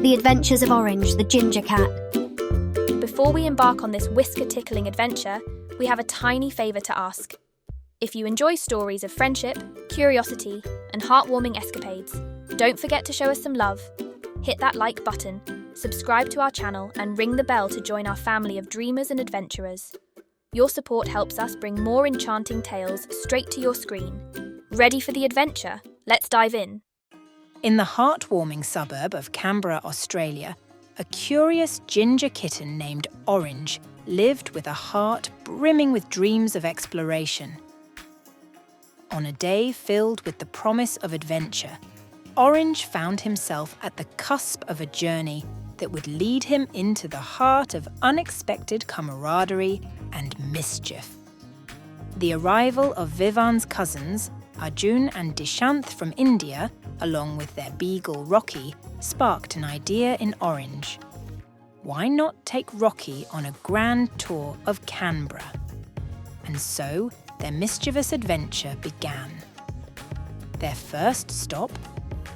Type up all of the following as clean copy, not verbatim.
the adventures of Orange, the ginger cat. Before we embark on this whisker-tickling adventure, we have a tiny favour to ask. If you enjoy stories of friendship, curiosity, and heartwarming escapades, don't forget to show us some love. Hit that like button, subscribe to our channel, and ring the bell to join our family of dreamers and adventurers. Your support helps us bring more enchanting tales straight to your screen. Ready for the adventure? Let's dive in. In the heartwarming suburb of Canberra, Australia, a curious ginger kitten named Orange lived with a heart brimming with dreams of exploration. On a day filled with the promise of adventure, Orange found himself at the cusp of a journey that would lead him into the heart of unexpected camaraderie and mischief. The arrival of Vivaan's cousins, Arjun and Dishanth from India, along with their Beagle Rocky, sparked an idea in Orange. Why not take Rocky on a grand tour of Canberra? And so their mischievous adventure began. Their first stop,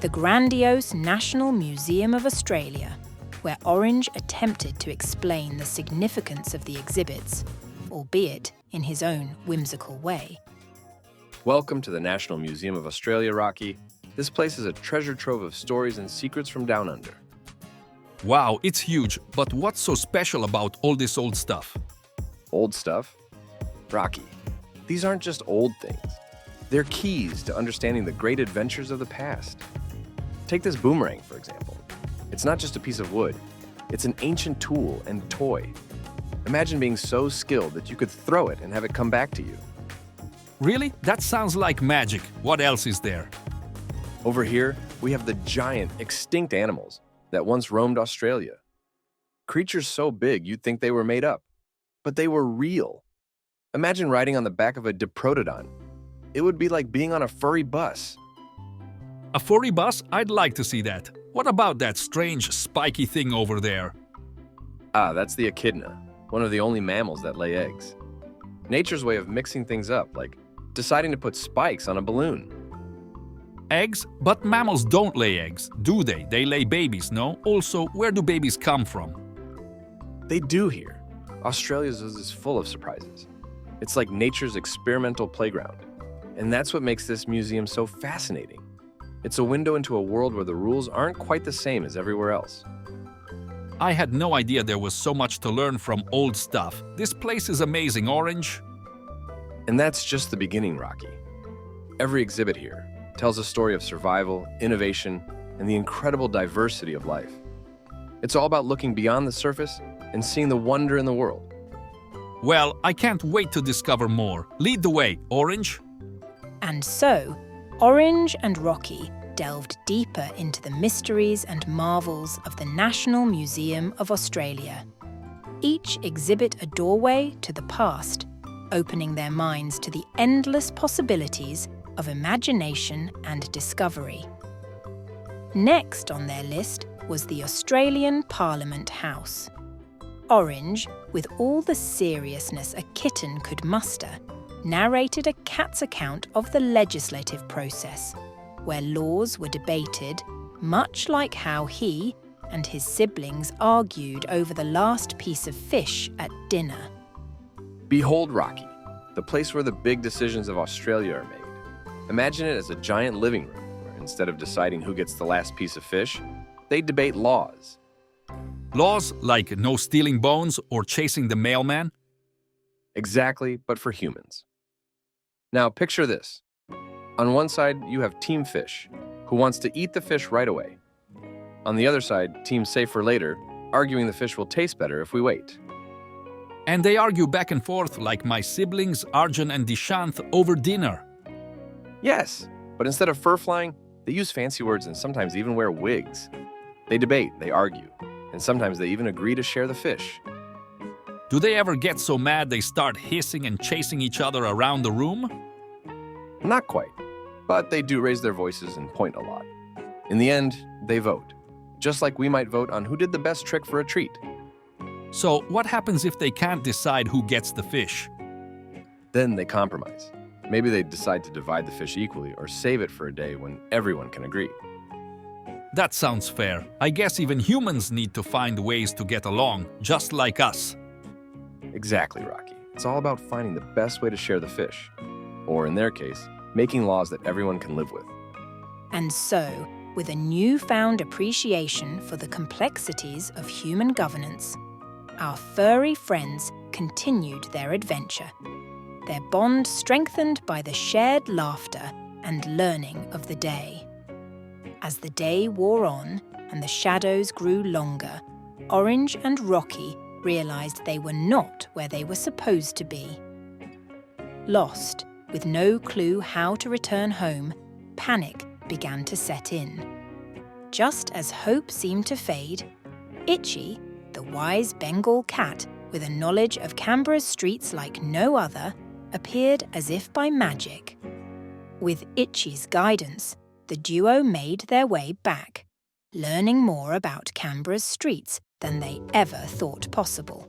the grandiose National Museum of Australia, where Orange attempted to explain the significance of the exhibits, albeit in his own whimsical way. Welcome to the National Museum of Australia, Rocky. This place is a treasure trove of stories and secrets from down under. Wow, it's huge, but what's so special about all this old stuff? Old stuff? Rocky, these aren't just old things. They're keys to understanding the great adventures of the past. Take this boomerang, for example. It's not just a piece of wood. It's an ancient tool and toy. Imagine being so skilled that you could throw it and have it come back to you. Really? That sounds like magic. What else is there? Over here, we have the giant, extinct animals that once roamed Australia. Creatures so big you'd think they were made up, but they were real. Imagine riding on the back of a diprotodon. It would be like being on a furry bus. A furry bus? I'd like to see that. What about that strange, spiky thing over there? That's the echidna, one of the only mammals that lay eggs. Nature's way of mixing things up, like deciding to put spikes on a balloon. Eggs? But mammals don't lay eggs, do they? They lay babies, no? Also, where do babies come from? They do here. Australia's is full of surprises. It's like nature's experimental playground. And that's what makes this museum so fascinating. It's a window into a world where the rules aren't quite the same as everywhere else. I had no idea there was so much to learn from old stuff. This place is amazing, Orange. And that's just the beginning, Rocky. Every exhibit here tells a story of survival, innovation, and the incredible diversity of life. It's all about looking beyond the surface and seeing the wonder in the world. Well, I can't wait to discover more. Lead the way, Orange. And so, Orange and Rocky delved deeper into the mysteries and marvels of the National Museum of Australia. Each exhibit a doorway to the past, opening their minds to the endless possibilities of imagination and discovery. Next on their list was the Australian Parliament House. Orange, with all the seriousness a kitten could muster, narrated a cat's account of the legislative process, where laws were debated, much like how he and his siblings argued over the last piece of fish at dinner. Behold Rocky, the place where the big decisions of Australia are made. Imagine it as a giant living room where instead of deciding who gets the last piece of fish, they debate laws. Laws like no stealing bones or chasing the mailman? Exactly, but for humans. Now picture this. On one side, you have Team Fish, who wants to eat the fish right away. On the other side, Team Save for Later, arguing the fish will taste better if we wait. And they argue back and forth like my siblings Arjun and Dishanth over dinner. Yes, but instead of fur flying, they use fancy words and sometimes even wear wigs. They debate, they argue, and sometimes they even agree to share the fish. Do they ever get so mad they start hissing and chasing each other around the room? Not quite, but they do raise their voices and point a lot. In the end, they vote, just like we might vote on who did the best trick for a treat. So what happens if they can't decide who gets the fish? Then they compromise. Maybe they decide to divide the fish equally or save it for a day when everyone can agree. That sounds fair. I guess even humans need to find ways to get along, just like us. Exactly, Rocky. It's all about finding the best way to share the fish. Or in their case, making laws that everyone can live with. And so, with a newfound appreciation for the complexities of human governance, our furry friends continued their adventure, their bond strengthened by the shared laughter and learning of the day. As the day wore on and the shadows grew longer, Orange and Rocky realized they were not where they were supposed to be. Lost, with no clue how to return home, panic began to set in. Just as hope seemed to fade, Itchy, the wise Bengal cat with a knowledge of Canberra's streets like no other, appeared as if by magic. With Itchy's guidance, the duo made their way back, learning more about Canberra's streets than they ever thought possible.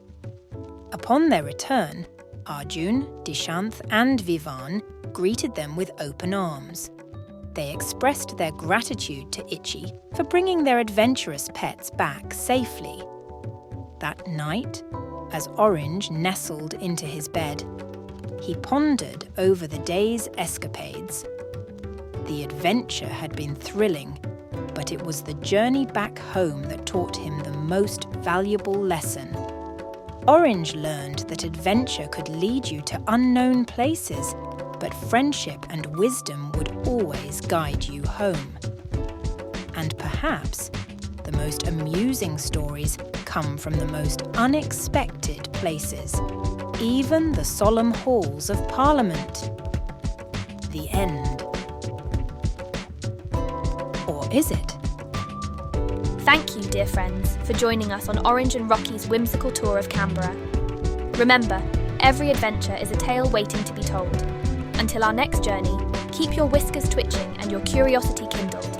Upon their return, Arjun, Dishanth and Vivaan greeted them with open arms. They expressed their gratitude to Itchy for bringing their adventurous pets back safely. That night, as Orange nestled into his bed, he pondered over the day's escapades. The adventure had been thrilling, but it was the journey back home that taught him the most valuable lesson. Orange learned that adventure could lead you to unknown places, but friendship and wisdom would always guide you home. And perhaps the most amusing stories come from the most unexpected places, even the solemn halls of Parliament. The end. Or is it? Thank you, dear friends, for joining us on Orange and Rocky's whimsical tour of Canberra. Remember, every adventure is a tale waiting to be told. Until our next journey, keep your whiskers twitching and your curiosity kindled.